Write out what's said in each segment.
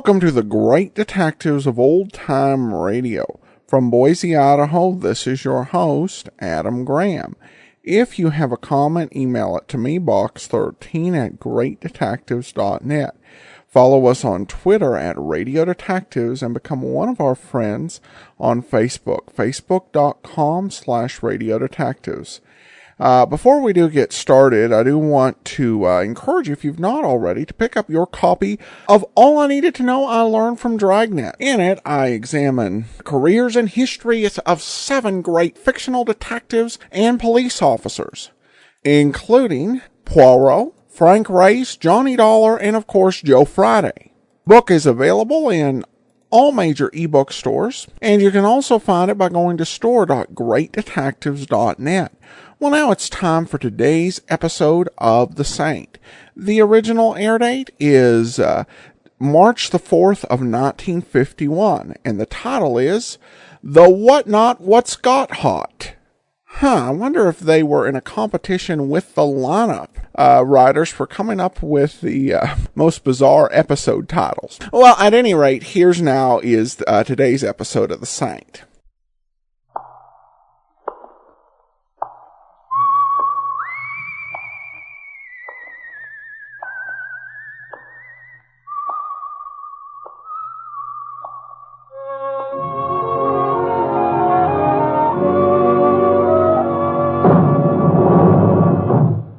Welcome to the Great Detectives of Old Time Radio. From Boise, Idaho, this is your host, Adam Graham. If you have a comment, email it to me, box13@greatdetectives.net. Follow us on Twitter at Radio Detectives and become one of our friends on Facebook, facebook.com/Radio Detectives. Before we do get started, I do want to encourage you, if you've not already, to pick up your copy of All I Needed to Know I Learned from Dragnet. In it, I examine careers and histories of 7 great fictional detectives and police officers, including Poirot, Frank Race, Johnny Dollar, and of course Joe Friday. Book is available in all major ebook stores, and you can also find it by going to store.greatdetectives.net. Well, now it's time for today's episode of The Saint. The original air date is March the 4th of 1951, and the title is The Whatnot What's Got Hot. I wonder if they were in a competition with the lineup writers for coming up with the most bizarre episode titles. Well, at any rate, here's now is today's episode of The Saint.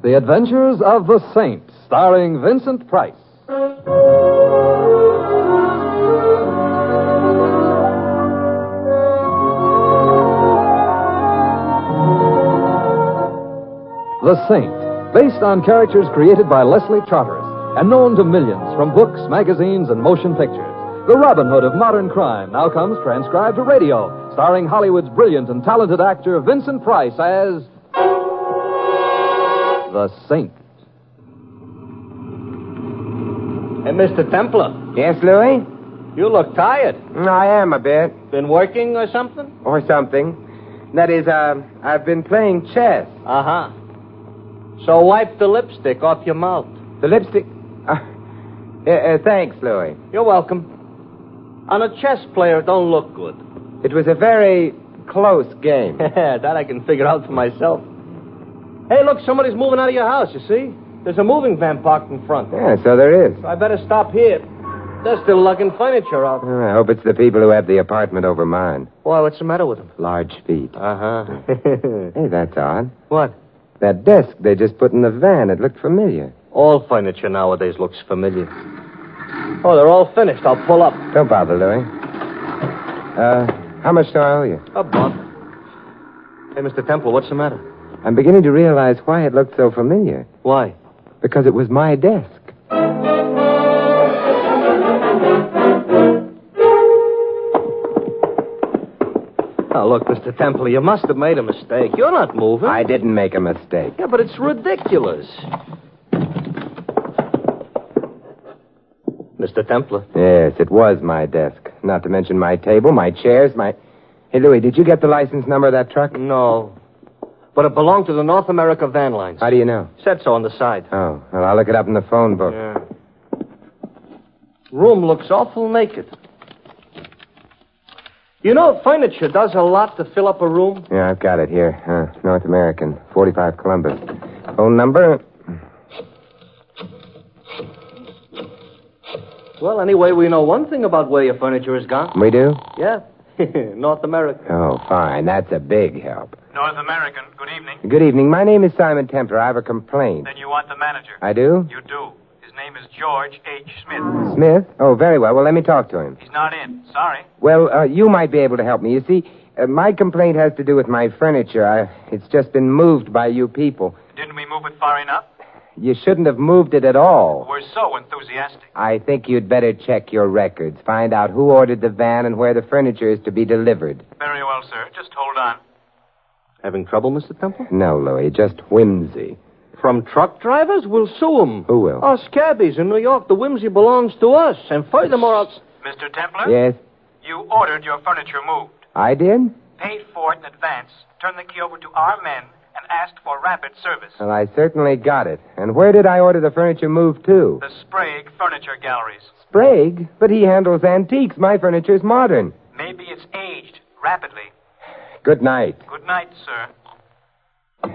The Adventures of the Saint, starring Vincent Price. The Saint, based on characters created by Leslie Charteris and known to millions from books, magazines, and motion pictures. The Robin Hood of modern crime now comes transcribed to radio, starring Hollywood's brilliant and talented actor Vincent Price as The Saint. Hey, Mr. Templar. Yes, Louie? You look tired. I am a bit. Been working or something? Or something. That is, I've been playing chess. Uh-huh. So wipe the lipstick off your mouth. The lipstick... thanks, Louie. You're welcome. On a chess player, it don't look good. It was a very close game. That I can figure out for myself. Hey, look, somebody's moving out of your house, you see? There's a moving van parked in front. Yeah, so there is. So I better stop here. They're still lugging furniture out. Oh, I hope it's the people who have the apartment over mine. Why, what's the matter with them? Large feet. Uh-huh. Hey, that's odd. What? That desk they just put in the van, it looked familiar. All furniture nowadays looks familiar. Oh, they're all finished. I'll pull up. Don't bother, Louie. How much do I owe you? A buck. Hey, Mr. Temple, what's the matter? I'm beginning to realize why it looked so familiar. Why? Because it was my desk. Oh, look, Mr. Temple, you must have made a mistake. You're not moving. I didn't make a mistake. Yeah, but it's ridiculous. Mr. Templar. Yes, it was my desk. Not to mention my table, my chairs, my... Hey, Louie, did you get the license number of that truck? No. But it belonged to the North America Van Lines. How do you know? Said so on the side. Oh, well, I'll look it up in the phone book. Yeah. Room looks awful naked. You know, furniture does a lot to fill up a room. Yeah, I've got it here. North American, 45 Columbus. Phone number? Well, anyway, we know one thing about where your furniture has gone. We do? Yeah. North America. Oh, fine. That's a big help. North American, good evening. Good evening. My name is Simon Templar. I have a complaint. Then you want the manager. I do? You do. His name is George H. Smith. Smith? Oh, very well. Well, let me talk to him. He's not in. Sorry. Well, you might be able to help me. You see, my complaint has to do with my furniture. It's just been moved by you people. Didn't we move it far enough? You shouldn't have moved it at all. We're so enthusiastic. I think you'd better check your records. Find out who ordered the van and where the furniture is to be delivered. Very well, sir. Just hold on. Having trouble, Mr. Temple? No, Louie, just whimsy. From truck drivers? We'll sue them. Who will? Us cabbies in New York. The whimsy belongs to us. And furthermore, Mr. Templar? Yes? You ordered your furniture moved. I did? Paid for it in advance. Turn the key over to our men and asked for rapid service. Well, I certainly got it. And where did I order the furniture moved to? The Sprague Furniture Galleries. Sprague? But he handles antiques. My furniture's modern. Maybe it's aged rapidly. Good night. Good night, sir.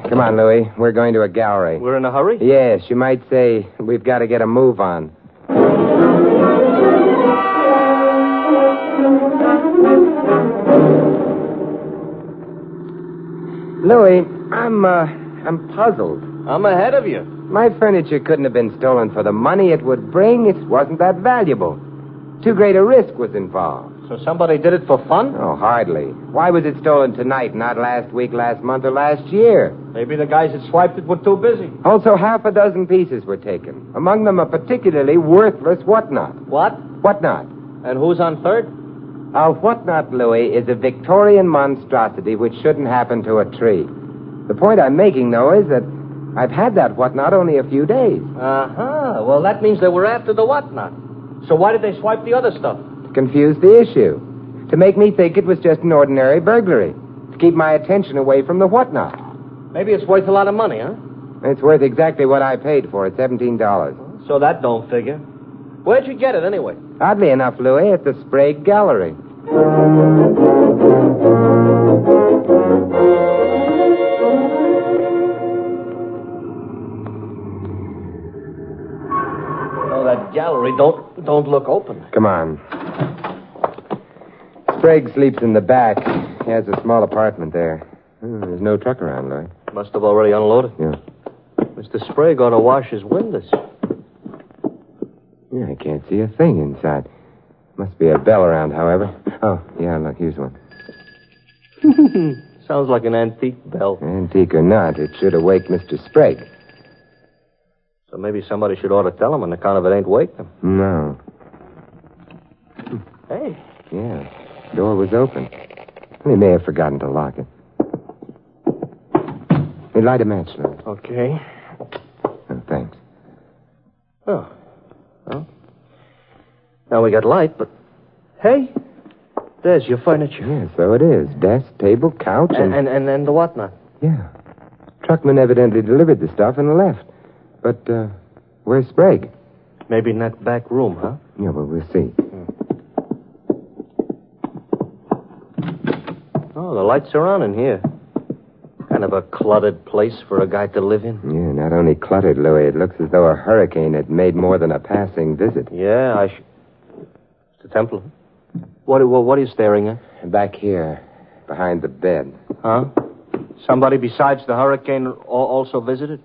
Come on, Louie. We're going to a gallery. We're in a hurry? Yes, you might say we've got to get a move on. Louie, I'm puzzled. I'm ahead of you. My furniture couldn't have been stolen for the money it would bring. It wasn't that valuable. Too great a risk was involved. So somebody did it for fun? Oh, hardly. Why was it stolen tonight, not last week, last month, or last year? Maybe the guys that swiped it were too busy. Also, half a dozen pieces were taken. Among them, a particularly worthless whatnot. What? Whatnot? And who's on third? A whatnot, Louis, is a Victorian monstrosity which shouldn't happen to a tree. The point I'm making, though, is that I've had that whatnot only a few days. Uh-huh. Well, that means they were after the whatnot. So why did they swipe the other stuff? To confuse the issue. To make me think it was just an ordinary burglary. To keep my attention away from the whatnot. Maybe it's worth a lot of money, huh? It's worth exactly what I paid for it, $17. So that don't figure. Where'd you get it, anyway? Oddly enough, Louis, at the Sprague Gallery. No, that gallery don't look open. Come on. Sprague sleeps in the back. He has a small apartment there. There's no truck around, Louis. Must have already unloaded. Yeah. Mr. Sprague ought to wash his windows. Yeah, I can't see a thing inside. Must be a bell around, however. Oh, yeah, look, here's one. Sounds like an antique bell. Antique or not, it should awake Mr. Sprague. So maybe somebody should ought to tell him on account of it ain't wake them. No. Hey. Yeah, door was open. He may have forgotten to lock it. Hey, light a match, Louis. Okay. Oh, thanks. Oh. Well, now we got light, but... Hey, there's your furniture. Yeah, so it is. Desk, table, couch, And the whatnot. Yeah. Truckman evidently delivered the stuff and left. But, where's Sprague? Maybe in that back room, huh? Yeah, well, we'll see. Oh, the lights are on in here. Kind of a cluttered place for a guy to live in. Yeah, not only cluttered, Louis. It looks as though a hurricane had made more than a passing visit. Yeah, Mr. Templar. What are you staring at? Back here, behind the bed. Huh? Somebody besides the hurricane also visited?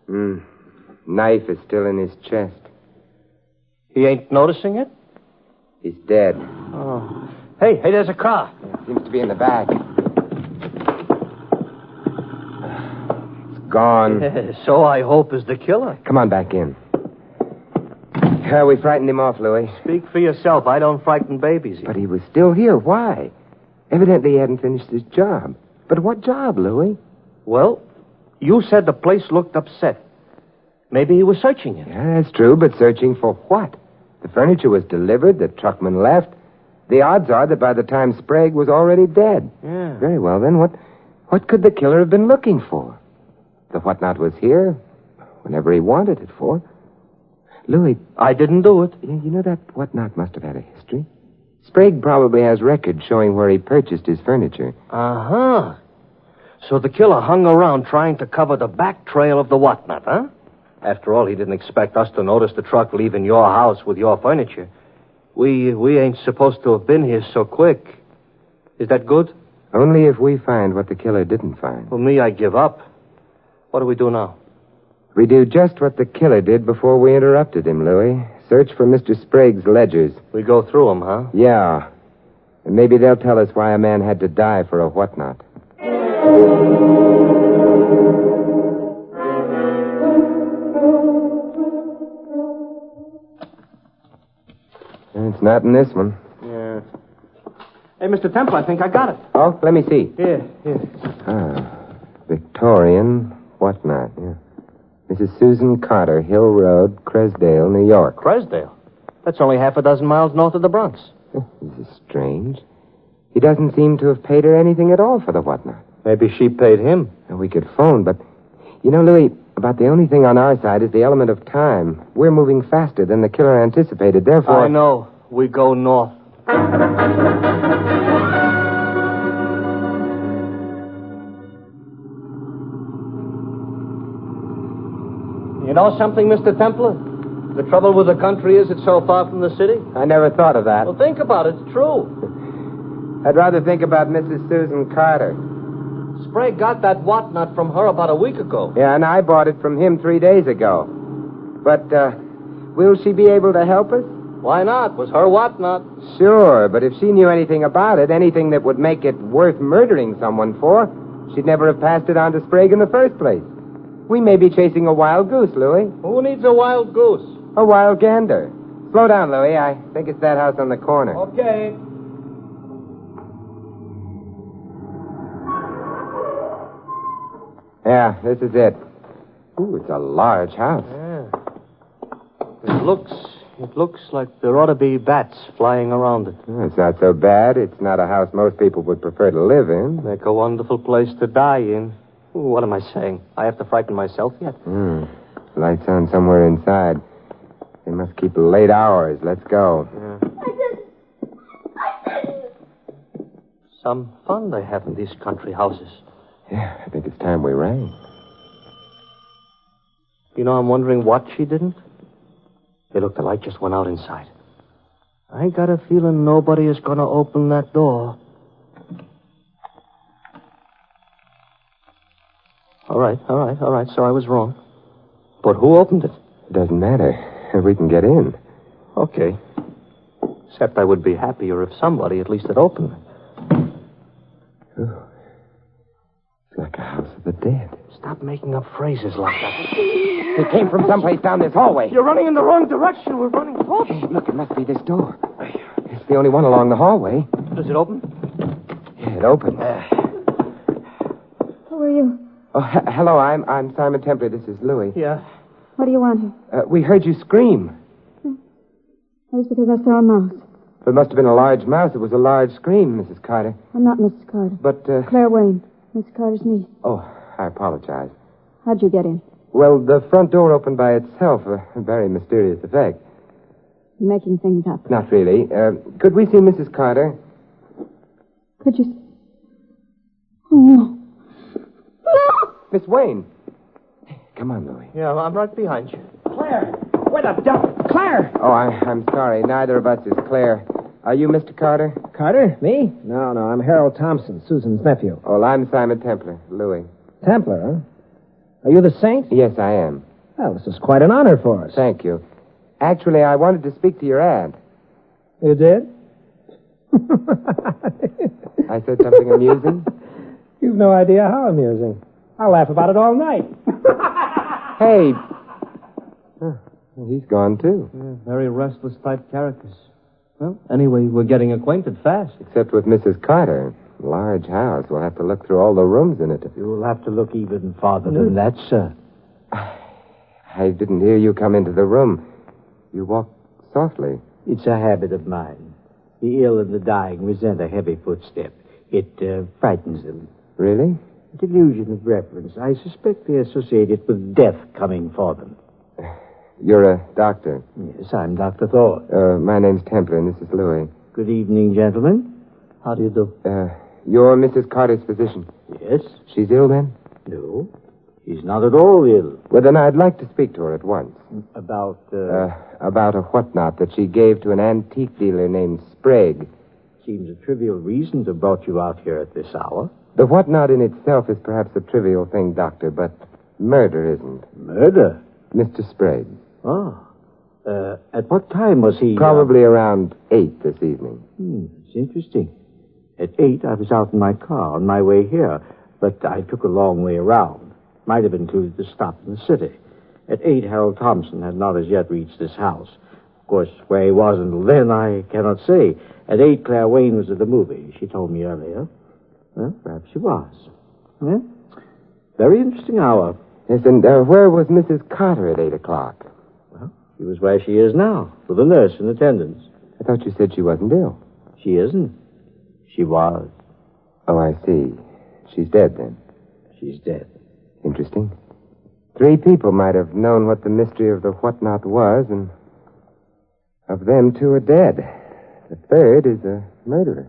Knife is still in his chest. He ain't noticing it? He's dead. Oh. Hey, there's a car. Yeah, seems to be in the back. It's gone. So I hope is the killer. Come on back in. We frightened him off, Louis. Speak for yourself. I don't frighten babies. But he was still here. Why? Evidently he hadn't finished his job. But what job, Louis? Well, you said the place looked upset. Maybe he was searching it. Yeah, that's true, but searching for what? The furniture was delivered, the truckman left. The odds are that by the time Sprague was already dead. Yeah. Very well, then, what could the killer have been looking for? The whatnot was here whenever he wanted it for. Louis... I didn't do it. You know that whatnot must have had a history. Sprague probably has records showing where he purchased his furniture. Uh-huh. So the killer hung around trying to cover the back trail of the whatnot, huh? After all, he didn't expect us to notice the truck leaving your house with your furniture. We ain't supposed to have been here so quick. Is that good? Only if we find what the killer didn't find. For me, I give up. What do we do now? We do just what the killer did before we interrupted him, Louis. Search for Mr. Sprague's ledgers. We go through them, huh? Yeah. And maybe they'll tell us why a man had to die for a whatnot. It's not in this one. Yeah. Hey, Mr. Temple, I think I got it. Oh, let me see. Here. Victorian whatnot, yeah. Mrs. Susan Carter, Hill Road, Cresdale, New York. Cresdale? That's only half a dozen miles north of the Bronx. This is strange. He doesn't seem to have paid her anything at all for the whatnot. Maybe she paid him. And we could phone, but... You know, Louie, about the only thing on our side is the element of time. We're moving faster than the killer anticipated, therefore... I know. We go north. You know something, Mr. Templar? The trouble with the country is it's so far from the city. I never thought of that. Well, think about it. It's true. I'd rather think about Mrs. Susan Carter. Sprague got that whatnot from her about a week ago. Yeah, and I bought it from him 3 days ago. But, will she be able to help us? Why not? Was her whatnot. Sure, but if she knew anything about it, anything that would make it worth murdering someone for, she'd never have passed it on to Sprague in the first place. We may be chasing a wild goose, Louie. Who needs a wild goose? A wild gander. Slow down, Louie. I think it's that house on the corner. Okay. Yeah, this is it. Ooh, it's a large house. Yeah. It looks like there ought to be bats flying around it. It's not so bad. It's not a house most people would prefer to live in. Make a wonderful place to die in. Ooh, what am I saying? I have to frighten myself yet? Lights on somewhere inside. They must keep late hours. Let's go. Yeah. Some fun they have in these country houses. Yeah, I think it's time we rang. You know, I'm wondering what she didn't. Hey, look, the light just went out inside. I got a feeling nobody is going to open that door. All right. So I was wrong. But who opened it? It doesn't matter. We can get in. Okay. Except I would be happier if somebody at least had opened it. Ooh. It's like a house of the dead. Stop making up phrases like that. It came from someplace down this hallway. You're running in the wrong direction. We're running forward. Hey, look, it must be this door. It's the only one along the hallway. Does it open? Yeah, it opened. Who are you? Oh, hello, I'm Simon Templar. This is Louie. Yeah. What do you want here? We heard you scream. That was because I saw a mouse. It must have been a large mouse. It was a large scream, Mrs. Carter. I'm not Mrs. Carter. But, Claire Wayne, Miss Carter's niece. Oh, I apologize. How'd you get in? Well, the front door opened by itself. A very mysterious effect. You're making things up. Not really. Could we see Mrs. Carter? Could you... Oh, no. No! Miss Wayne. Come on, Louie. Yeah, I'm right behind you. Claire! Where the devil? Claire! Oh, I'm sorry. Neither of us is Claire. Are you Mr. Carter? Carter? Me? No, I'm Harold Thompson, Susan's nephew. Oh, well, I'm Simon Templar. Louie. Templar, huh? Are you the saint? Yes, I am. Well, this is quite an honor for us. Thank you. Actually, I wanted to speak to your aunt. You did? I said something amusing? You've no idea how amusing. I'll laugh about it all night. Hey. Huh, he's gone, too. Yeah, very restless type characters. Well, anyway, we're getting acquainted fast. Except with Mrs. Carter. Large house. We'll have to look through all the rooms in it. You'll have to look even farther than that, sir. I didn't hear you come into the room. You walk softly. It's a habit of mine. The ill and the dying resent a heavy footstep. It frightens them. Really? Delusion of reverence. I suspect they associate it with death coming for them. You're a doctor. Yes, I'm Dr. Thor. My name's Templar, and this is Louie. Good evening, gentlemen. How do you do? You're Mrs. Carter's physician. Yes? She's ill, then? No. She's not at all ill. Well, then I'd like to speak to her at once. About a whatnot that she gave to an antique dealer named Sprague. Seems a trivial reason to have brought you out here at this hour. The whatnot in itself is perhaps a trivial thing, Doctor, but murder isn't. Murder? Mr. Sprague. Ah. At what time was he... Probably around 8 this evening. It's interesting. At 8, I was out in my car on my way here, but I took a long way around. Might have included the stop in the city. At 8, Harold Thompson had not as yet reached this house. Of course, where he was until then, I cannot say. At 8, Claire Wayne was at the movie. She told me earlier. Well, perhaps she was. Yeah? Very interesting hour. Yes, and where was Mrs. Carter at 8 o'clock? Well, she was where she is now, with a nurse in attendance. I thought you said she wasn't ill. She isn't. She was. Oh, I see. She's dead, then? She's dead. Interesting. 3 people might have known what the mystery of the whatnot was, and of them 2 are dead. The 3rd is a murderer.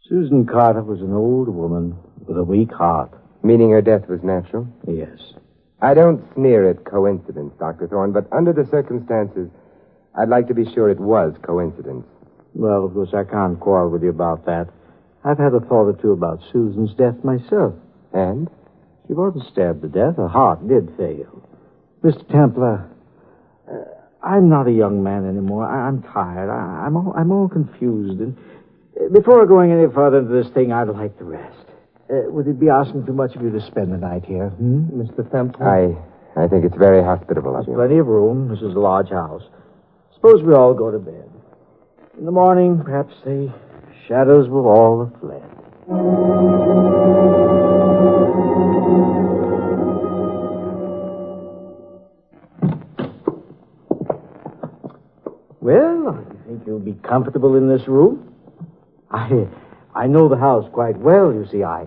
Susan Carter was an old woman with a weak heart. Meaning her death was natural? Yes. I don't sneer at coincidence, Dr. Thorne, but under the circumstances, I'd like to be sure it was coincidence. Well, of course, I can't quarrel with you about that. I've had a thought or two about Susan's death myself. And? She wasn't stabbed to death. Her heart did fail. Mr. Templar, I'm not a young man anymore. I'm tired. I'm all confused. And before going any further into this thing, I'd like to rest. Would it be asking too much of you to spend the night here, Mr. Templar? I think it's very hospitable of you. There's plenty of room. This is a large house. Suppose we all go to bed. In the morning, perhaps the shadows will all have fled. Well, I think you'll be comfortable in this room. I know the house quite well, you see. I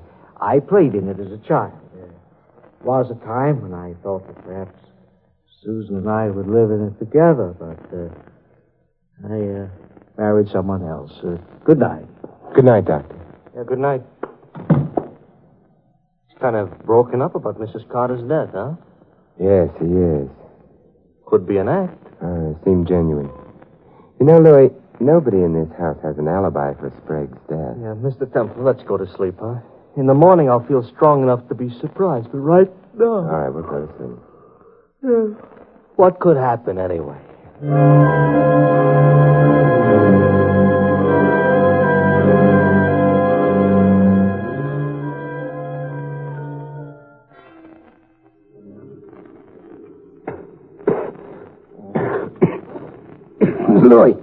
played in it as a child. There was a time when I thought that perhaps Susan and I would live in it together, but I married someone else. Good night. Good night, Doctor. Yeah, good night. He's kind of broken up about Mrs. Carter's death, huh? Yes, he is. Could be an act. Seemed genuine. You know, Louis, nobody in this house has an alibi for Sprague's death. Yeah, Mr. Temple, let's go to sleep, huh? In the morning, I'll feel strong enough to be surprised, but right now... All right, we'll go to sleep. Yeah. What could happen anyway? Louis.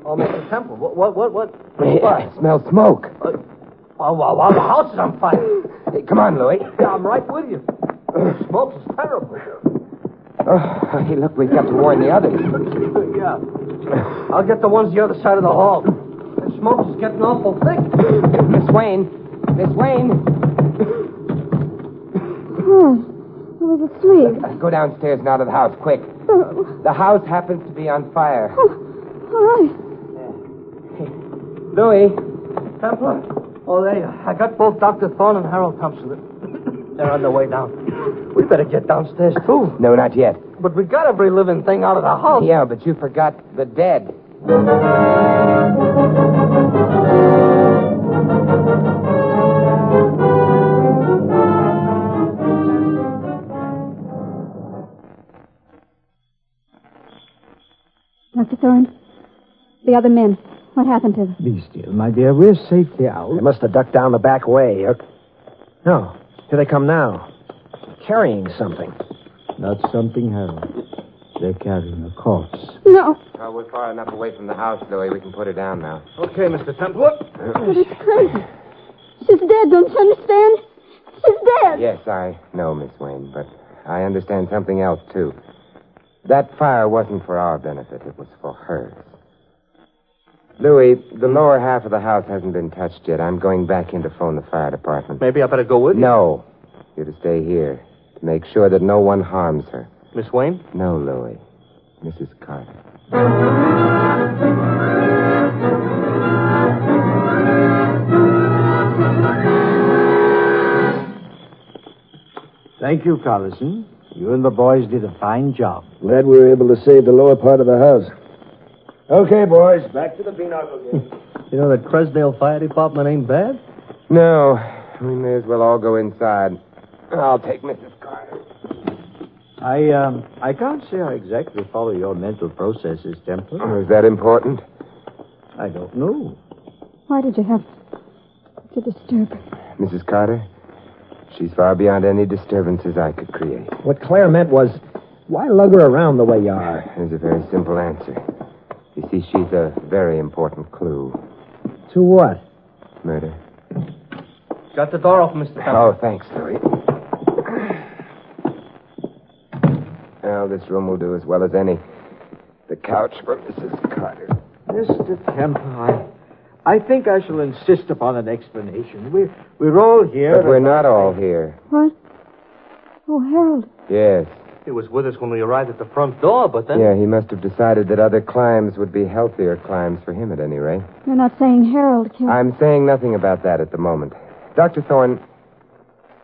Oh, Mr. Temple, what? I smell smoke. The house is on fire. Hey, come on, Louis. Yeah, I'm right with you. The smoke is terrible. Oh, hey, look, we've got to warn the others. Yeah. I'll get the ones the other side of the hall. The smoke is getting awful thick. Miss Wayne. Miss Wayne. I was asleep. Go downstairs and out of the house, quick. The house happens to be on fire. Oh, all right. Louis. Templar? Oh, I got both Dr. Thorne and Harold Thompson. They're on their way down. We better get downstairs, too. No, not yet. But we got every living thing out of the house. Yeah, but you forgot the dead. Dr. Thorne, the other men, what happened to them? Be still, my dear. We're safely out. They must have ducked down the back way. No, here they come now. Carrying something. Not something, Harold. They're carrying a corpse. No. Oh, we're far enough away from the house, Louis. We can put her down now. Okay, Mr. Templar. But it's crazy. She's dead, don't you understand? She's dead. Yes, I know, Miss Wayne, but I understand something else, too. That fire wasn't for our benefit. It was for hers. Louis, the lower half of the house hasn't been touched yet. I'm going back in to phone the fire department. Maybe I better go with you. No. You're to stay here to make sure that no one harms her. Miss Wayne? No, Louis. Mrs. Carter. Thank you, Collison. You and the boys did a fine job. Glad we were able to save the lower part of the house. Okay, boys, back to the pinochle game. You know that Cresdale Fire Department ain't bad? No. We may as well all go inside. I'll take Mrs. Carter. I can't say I exactly follow your mental processes, Templar. Oh, is that important? I don't know. Why did you have to disturb her? Mrs. Carter, she's far beyond any disturbances I could create. What Claire meant was, why lug her around the way you are? There's a very simple answer. You see, she's a very important clue. To what? Murder. Got the door open, Mr. Templar. Oh, thanks, Louis. Well, this room will do as well as any. The couch for Mrs. Carter. Mr. Templar, I think I shall insist upon an explanation. We're all here. But we're not all here. What? Oh, Harold. Yes. He was with us when we arrived at the front door, but then... Yeah, he must have decided that other climbs would be healthier climbs for him at any rate. You're not saying Harold killed... I'm saying nothing about that at the moment. Dr. Thorne,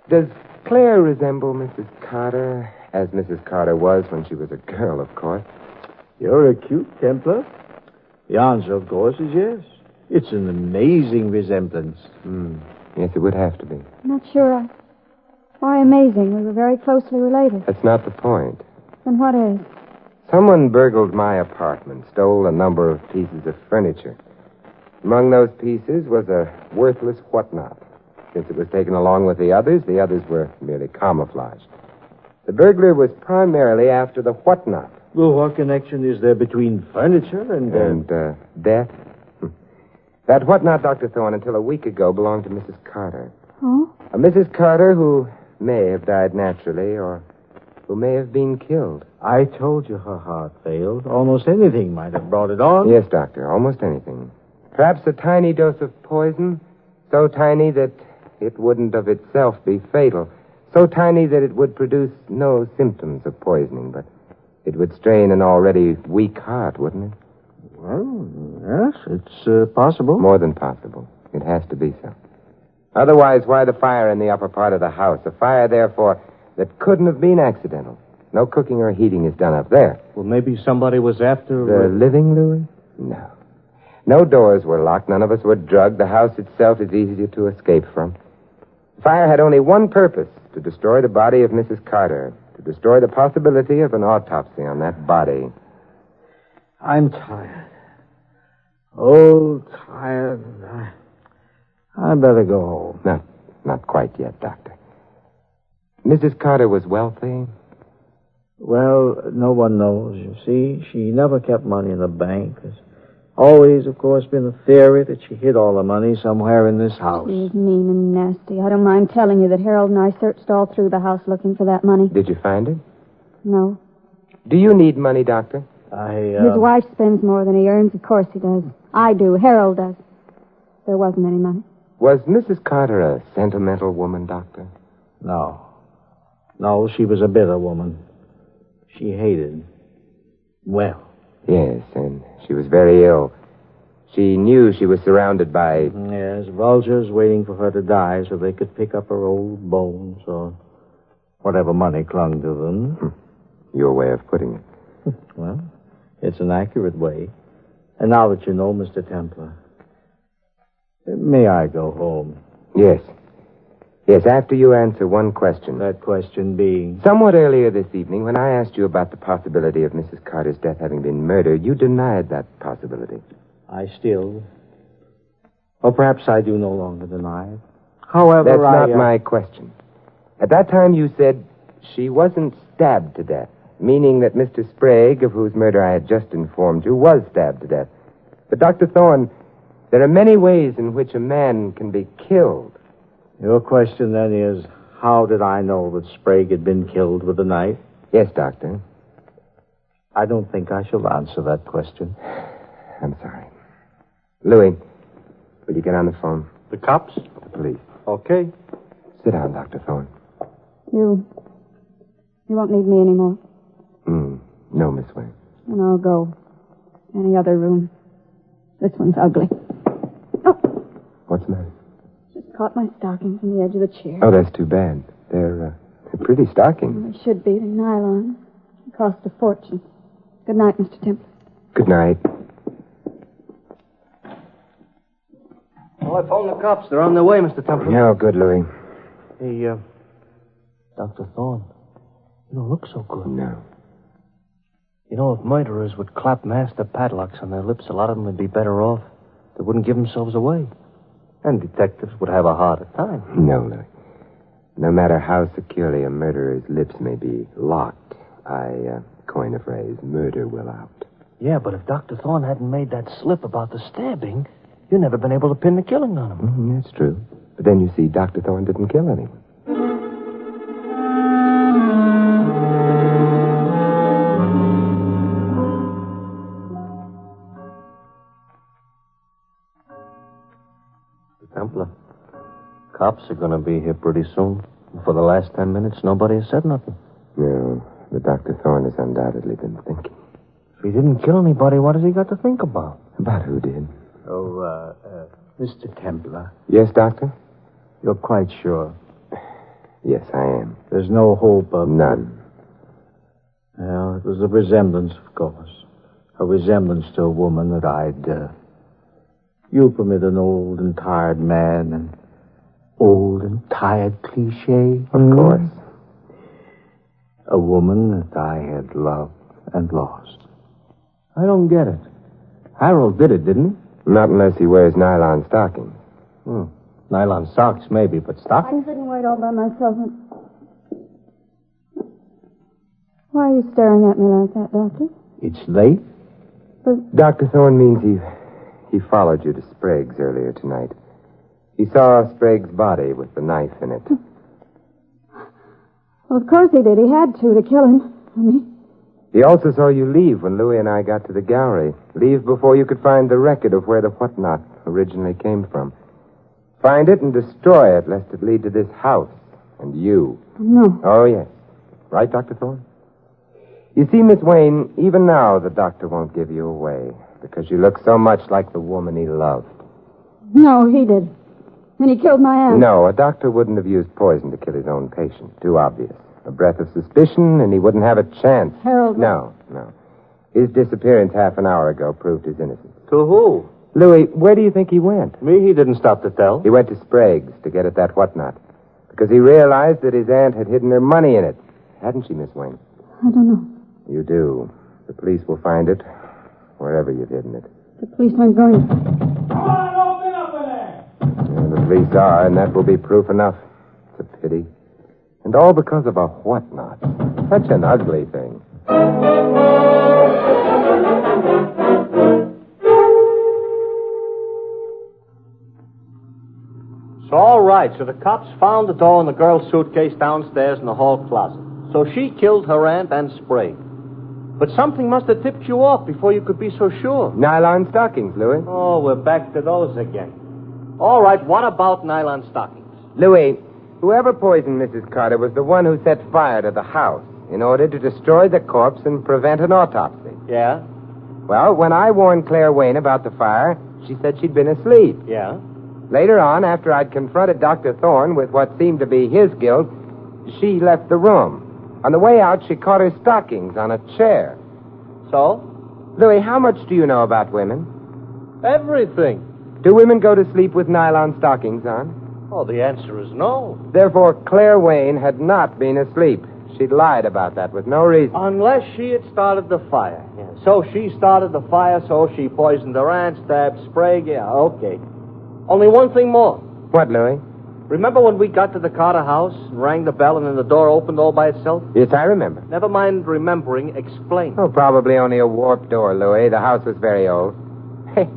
does Claire resemble Mrs. Carter, as Mrs. Carter was when she was a girl, of course? You're a cute Templar. The answer, of course, is yes. It's an amazing resemblance. Yes, it would have to be. I'm not sure. Why amazing? We were very closely related. That's not the point. Then what is? Someone burgled my apartment, stole a number of pieces of furniture. Among those pieces was a worthless whatnot. Since it was taken along with the others were merely camouflaged. The burglar was primarily after the whatnot. Well, what connection is there between furniture and... death? That whatnot, Dr. Thorne, until a week ago belonged to Mrs. Carter. Oh? A Mrs. Carter who may have died naturally or who may have been killed. I told you her heart failed. Almost anything might have brought it on. Yes, Doctor, almost anything. Perhaps a tiny dose of poison, so tiny that it wouldn't of itself be fatal, so tiny that it would produce no symptoms of poisoning, but it would strain an already weak heart, wouldn't it? Well, yes, it's possible. More than possible. It has to be so. Otherwise, why the fire in the upper part of the house? A fire, therefore, that couldn't have been accidental. No cooking or heating is done up there. Well, maybe somebody was after... The living, Louie? No. No doors were locked. None of us were drugged. The house itself is easy to escape from. The fire had only one purpose, to destroy the body of Mrs. Carter, to destroy the possibility of an autopsy on that body. I'm tired. Oh, tired. I better go home. No, not quite yet, Doctor. Mrs. Carter was wealthy? Well, no one knows, you see. She never kept money in the bank. There's always, of course, been a theory that she hid all the money somewhere in this house. She's mean and nasty. I don't mind telling you that Harold and I searched all through the house looking for that money. Did you find it? No. Do you need money, Doctor? His wife spends more than he earns. Of course he does. I do. Harold does. There wasn't any money. Was Mrs. Carter a sentimental woman, Doctor? No. No, she was a bitter woman. She hated. Well. Yes, and she was very ill. She knew she was surrounded by... Yes, vultures waiting for her to die so they could pick up her old bones or whatever money clung to them. Your way of putting it. Well, it's an accurate way. And now that you know, Mr. Templar, may I go home? Yes. Yes, after you answer one question. That question being? Somewhat earlier this evening, when I asked you about the possibility of Mrs. Carter's death having been murder, you denied that possibility. I still... Or perhaps I do no longer deny it. However, that's not my question. At that time, you said she wasn't stabbed to death, meaning that Mr. Sprague, of whose murder I had just informed you, was stabbed to death. But, Dr. Thorne, there are many ways in which a man can be killed. Your question, then, is, how did I know that Sprague had been killed with a knife? Yes, Doctor. I don't think I shall answer that question. I'm sorry. Louie, will you get on the phone? The cops? The police. Okay. Sit down, Dr. Thorne. You won't need me anymore. No, Miss Wayne. And I'll go. Any other room. This one's ugly. Oh! What's the matter? Just caught my stockings on the edge of the chair. Oh, that's too bad. They're pretty stockings. They should be. They're nylon. They cost a fortune. Good night, Mr. Templar. Good night. Well, I phoned the cops. They're on their way, Mr. Templar. No, good, Louie. Hey, Dr. Thorne, you don't look so good. No. You know, if murderers would clap master padlocks on their lips, a lot of them would be better off. They wouldn't give themselves away. And detectives would have a harder time. No, Louie. No matter how securely a murderer's lips may be locked, I coin a phrase, murder will out. Yeah, but if Dr. Thorne hadn't made that slip about the stabbing, you'd never been able to pin the killing on him. That's true. But then you see, Dr. Thorne didn't kill anyone. Templar, cops are going to be here pretty soon. For the last 10 minutes, nobody has said nothing. No, but Dr. Thorne has undoubtedly been thinking. If he didn't kill anybody, what has he got to think about? About who did? Oh, Mr. Templar, Yes, Doctor? you're quite sure? Yes, I am. There's no hope of... None. Well, it was a resemblance, of course. A resemblance to a woman that I'd... You permit an old and tired man an old and tired cliche? Of course. A woman that I had loved and lost. I don't get it. Harold did it, didn't he? Not unless he wears nylon stockings. Nylon socks, maybe, but I stockings? couldn't wait all by myself. Why are you staring at me like that, Doctor? It's late? Dr. Thorne means he followed you to Sprague's earlier tonight. He saw Sprague's body with the knife in it. Well, of course he did. He had to kill him. I mean, He also saw you leave when Louie and I got to the gallery. Leave before you could find the record of where the whatnot originally came from. Find it and destroy it, lest it lead to this house and you. no. Oh, yes. Right, Dr. Thorne? You see, Miss Wayne, even now the doctor won't give you away because you look so much like the woman he loved. No, he did. And he killed my aunt. No, a doctor wouldn't have used poison to kill his own patient. Too obvious. A breath of suspicion, and he wouldn't have a chance. Harold. No. His disappearance half an hour ago proved his innocence. To who? Louis, where do you think he went? Me, he didn't stop to tell. He went to Sprague's to get at that whatnot. Because he realized that his aunt had hidden her money in it. Hadn't she, Miss Wayne? I don't know. You do. The police will find it wherever you've hidden it. The police aren't going. The police are, and that will be proof enough. It's a pity. And all because of a whatnot. Such an ugly thing. So, all right. So the cops found the door in the girl's suitcase downstairs in the hall closet. So she killed her aunt and Sprague. But something must have tipped you off before you could be so sure. Nylon stockings, Louis. Oh, we're back to those again. All right, what about nylon stockings? Louis, whoever poisoned Mrs. Carter was the one who set fire to the house in order to destroy the corpse and prevent an autopsy. Yeah? Well, when I warned Claire Wayne about the fire, she said she'd been asleep. Yeah? Later on, after I'd confronted Dr. Thorne with what seemed to be his guilt, she left the room. On the way out, she caught her stockings on a chair. So? Louis, how much do you know about women? Everything. Do women go to sleep with nylon stockings on? Oh, the answer is no. Therefore, Claire Wayne had not been asleep. She'd lied about that with no reason. Unless she had started the fire. Yeah. So she started the fire, so she poisoned her aunt, stabbed Sprague. Yeah, okay. Only one thing more. What, Louis? Remember when we got to the Carter house and rang the bell and then the door opened all by itself? Yes, I remember. Never mind remembering, explain. Oh, probably only a warped door, Louis. The house was very old. Hey,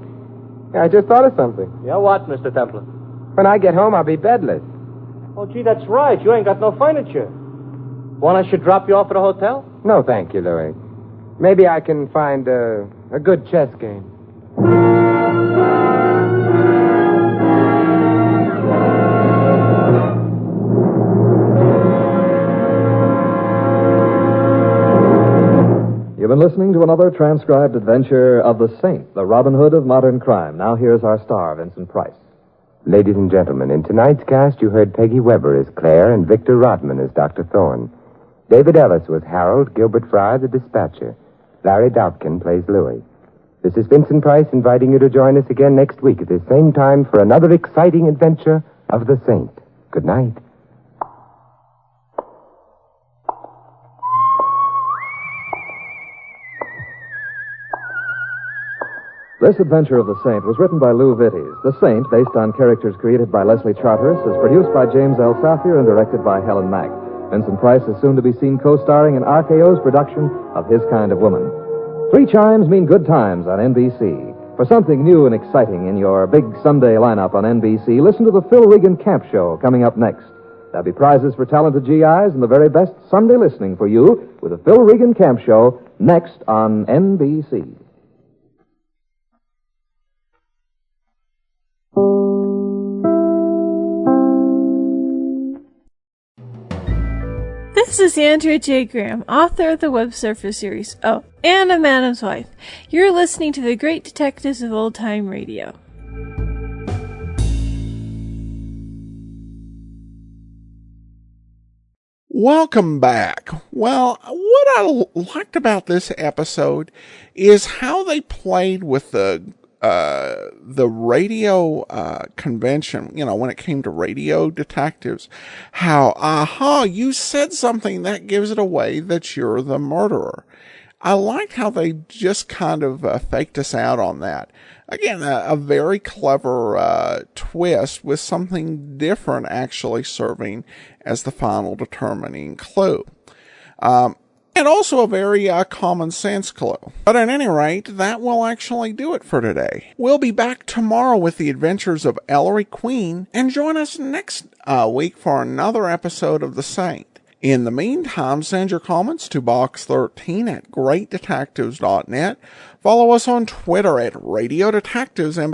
I just thought of something. Yeah, what, Mr. Templar? When I get home, I'll be bedless. Oh, gee, that's right. You ain't got no furniture. Want I should drop you off at a hotel? No, thank you, Louis. Maybe I can find a good chess game. You've been listening to another transcribed adventure of the Saint, the Robin Hood of modern crime. Now here's our star, Vincent Price. Ladies and gentlemen, in tonight's cast, you heard Peggy Weber as Claire and Victor Rodman as Dr. Thorne. David Ellis was Harold, Gilbert Fry, the dispatcher. Larry Doutkin plays Louis. This is Vincent Price inviting you to join us again next week at the same time for another exciting adventure of the Saint. Good night. This adventure of the Saint was written by Lou Vittes. The Saint, based on characters created by Leslie Charteris, is produced by James L. Safier and directed by Helen Mack. Vincent Price is soon to be seen co-starring in RKO's production of His Kind of Woman. 3 chimes mean good times on NBC. For something new and exciting in your big Sunday lineup on NBC, listen to the Phil Regan Camp Show coming up next. There'll be prizes for talented GIs and the very best Sunday listening for you with the Phil Regan Camp Show next on NBC. This is Andrea J. Graham, author of the Web Surfer series. Oh, and a Madam's Wife. You're listening to the Great Detectives of Old Time Radio. Welcome back. Well, what I liked about this episode is how they played with the radio convention, when it came to radio detectives. How, you said something that gives it away that you're the murderer. I liked how they just kind of faked us out on that. Again, a very clever twist with something different actually serving as the final determining clue. And also a very common sense clue. But at any rate, that will actually do it for today. We'll be back tomorrow with the adventures of Ellery Queen, and join us next week for another episode of The Saint. In the meantime, send your comments to box13@greatdetectives.net. Follow us on Twitter @RadioDetectives and